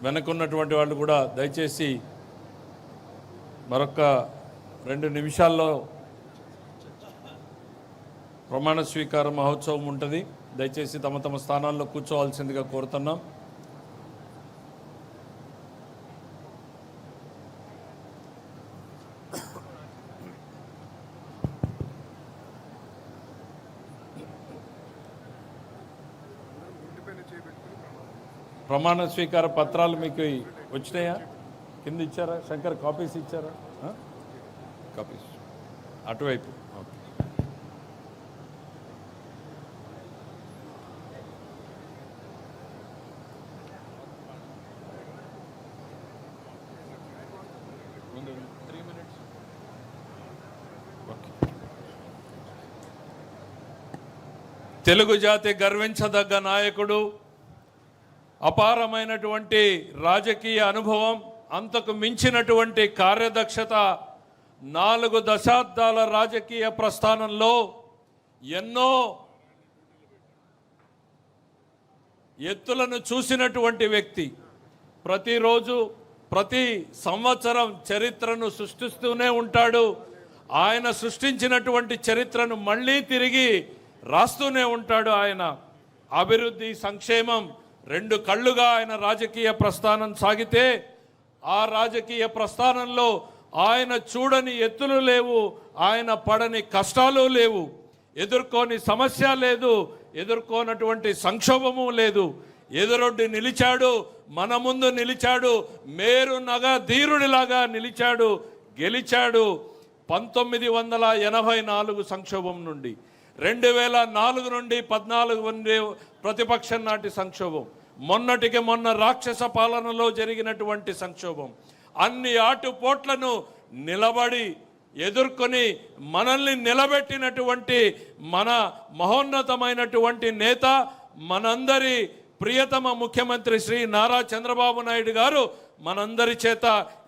వెనకున్నటువంటి వాళ్ళు కూడా దయచేసి మరొక 2 నిమిషాల్లో ప్రమాణ స్వీకార మహోత్సవం ఉంటుంది. దయచేసి తమ తమ స్థానాల్లో కూర్చోవాల్సిందిగా కోరుతున్నాం. ప్రమాణ స్వీకార పత్రాలు మీకు వచ్చినాయా? కింద ఇచ్చారా? శంకర్ కాపీస్ ఇచ్చారా? కాపీస్ అటువైపు. ఓకే. తెలుగు జాతి గర్వించదగ్గ నాయకుడు, అపారమైనటువంటి రాజకీయ అనుభవం, అంతకు మించినటువంటి కార్యదక్షత, 4 దశాబ్దాల రాజకీయ ప్రస్థానంలో ఎన్నో ఎత్తులను చూసినటువంటి వ్యక్తి. ప్రతిరోజు ప్రతి సంవత్సరం చరిత్రను సృష్టిస్తూనే ఉంటాడు. ఆయన సృష్టించినటువంటి చరిత్రను మళ్ళీ తిరిగి రాస్తూనే ఉంటాడు. ఆయన అభివృద్ధి, సంక్షేమం 2 కళ్ళుగా ఆయన రాజకీయ ప్రస్థానం సాగితే, ఆ రాజకీయ ప్రస్థానంలో ఆయన చూడని ఎత్తులు లేవు, ఆయన పడని కష్టాలు లేవు, ఎదుర్కోని సమస్య లేదు, ఎదుర్కోనటువంటి సంక్షోభము లేదు. ఎదురొడ్డి నిలిచాడు, మన ముందు నిలిచాడు, మేరు నగ ధీరుడిలాగా నిలిచాడు, గెలిచాడు. 1984 సంక్షోభం నుండి, 2004 నుండి 14 ప్రతిపక్షం నాటి సంక్షోభం, మొన్నటికి మొన్న రాక్షస పాలనలో జరిగినటువంటి సంక్షోభం, అన్ని ఆటుపోట్లను నిలబడి ఎదుర్కొని మనల్ని నిలబెట్టినటువంటి మన మహోన్నతమైనటువంటి నేత, మనందరి ప్రియతమ ముఖ్యమంత్రి శ్రీ నారా చంద్రబాబు నాయుడు గారు మనందరి చేత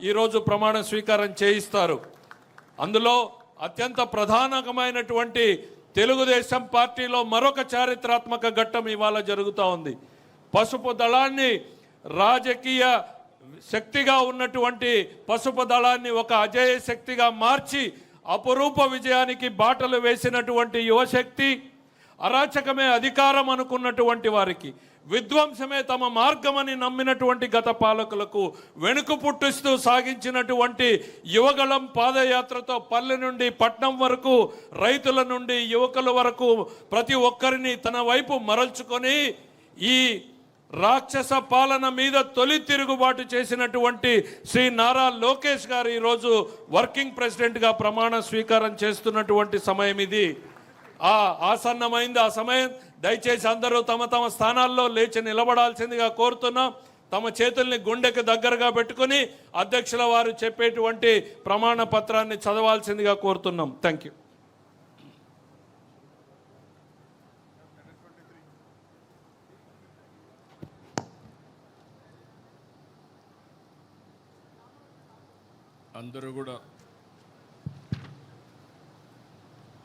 ఈరోజు ప్రమాణ స్వీకారం చేయిస్తారు. అందులో అత్యంత ప్రధానమైనటువంటి తెలుగుదేశం పార్టీలో మరొక చారిత్రాత్మక ఘట్టం ఇవాళ జరుగుతూ ఉంది. పసుపు దళాన్ని, రాజకీయ శక్తిగా ఉన్నటువంటి పసుపు దళాన్ని ఒక అజేయ శక్తిగా మార్చి అపురూప విజయానికి బాటలు వేసినటువంటి యువశక్తి, అరాచకమే అధికారం అనుకున్నటువంటి వారికి, విధ్వంసమే తమ మార్గమని నమ్మినటువంటి గత పాలకులకు వెనుక పుట్టిస్తూ సాగించినటువంటి యువగళం పాదయాత్రతో పల్లె నుండి పట్నం వరకు, రైతుల నుండి యువకుల వరకు ప్రతి ఒక్కరిని తన వైపు మరల్చుకొని ఈ రాక్షస పాలన మీద తొలి తిరుగుబాటు చేసినటువంటి శ్రీ నారా లోకేష్ గారు ఈరోజు వర్కింగ్ ప్రెసిడెంట్గా ప్రమాణ స్వీకారం చేస్తున్నటువంటి సమయం ఇది. ఆసన్నమైంది ఆ సమయం. దయచేసి అందరూ తమ తమ స్థానాల్లో లేచి నిలబడాల్సిందిగా కోరుతున్నాం. తమ చేతుల్ని గుండెకి దగ్గరగా పెట్టుకుని అధ్యక్షుల వారు చెప్పేటువంటి ప్రమాణ పత్రాన్ని చదవాల్సిందిగా కోరుతున్నాం. Thank you.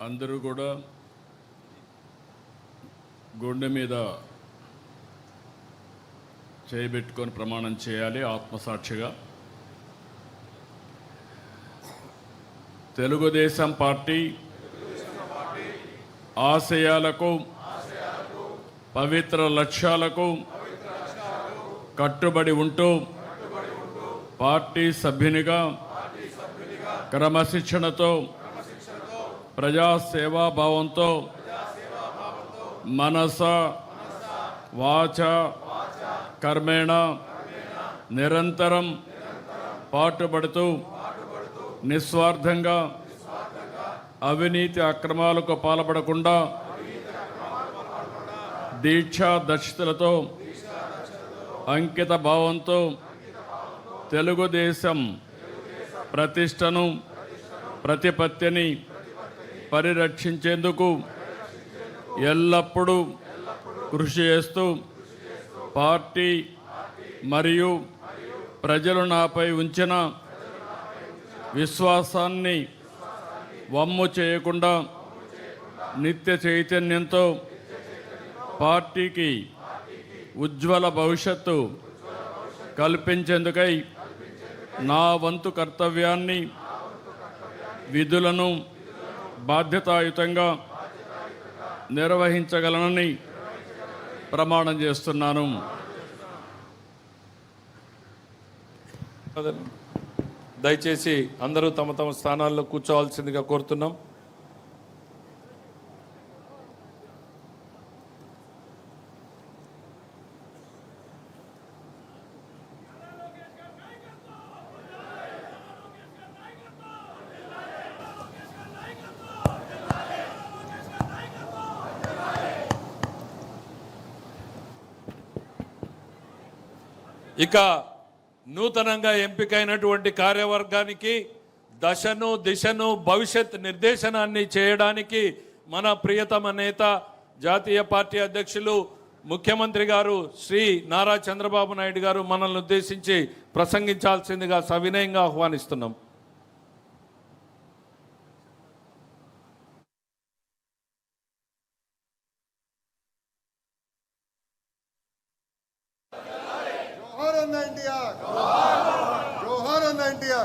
అందరూ కూడా గుండె మీద చేయబెట్టుకొని ప్రమాణం చేయాలి ఆత్మసాక్షిగా. తెలుగుదేశం పార్టీ ఆశయాలకు, పవిత్ర లక్ష్యాలకు కట్టుబడి ఉంటూ పార్టీ సభ్యునిగా క్రమశిక్షణతో, ప్రజాసేవాభావంతో మనస వాచ కర్మేణ నిరంతరం పాటుపడుతూ నిస్వార్థంగా అవినీతి అక్రమాలకు పాల్పడకుండా దీక్షా దక్షతలతో అంకిత భావంతో తెలుగుదేశం ప్రతిష్టను, ప్రతిపత్తిని పరిరక్షించేందుకు ఎల్లప్పుడూ కృషి చేస్తూ పార్టీ మరియు ప్రజలు నాపై ఉంచిన విశ్వాసాన్ని వమ్ము చేయకుండా నిత్య చైతన్యంతో పార్టీకి ఉజ్వల భవిష్యత్తు కల్పించేందుకై నా వంతు కర్తవ్యాన్ని విధులను బాధ్యతాయుతంగా నిర్వహించగలనని ప్రమాణం చేస్తున్నాను. దయచేసి అందరూ తమ తమ స్థానాల్లో కూర్చోవాల్సిందిగా కోరుతున్నాం. ఇక నూతనంగా ఎంపికైనటువంటి కార్యవర్గానికి దశను దిశను భవిష్యత్ నిర్దేశనాన్ని చేయడానికి మన ప్రియతమ నేత జాతీయ పార్టీ అధ్యక్షులు ముఖ్యమంత్రి గారు శ్రీ నారా చంద్రబాబు నాయుడు గారు మనల్ని ఉద్దేశించి ప్రసంగించాల్సిందిగా సవినయంగా ఆహ్వానిస్తున్నాం. जोहार इंडिया, जोहार इंडिया।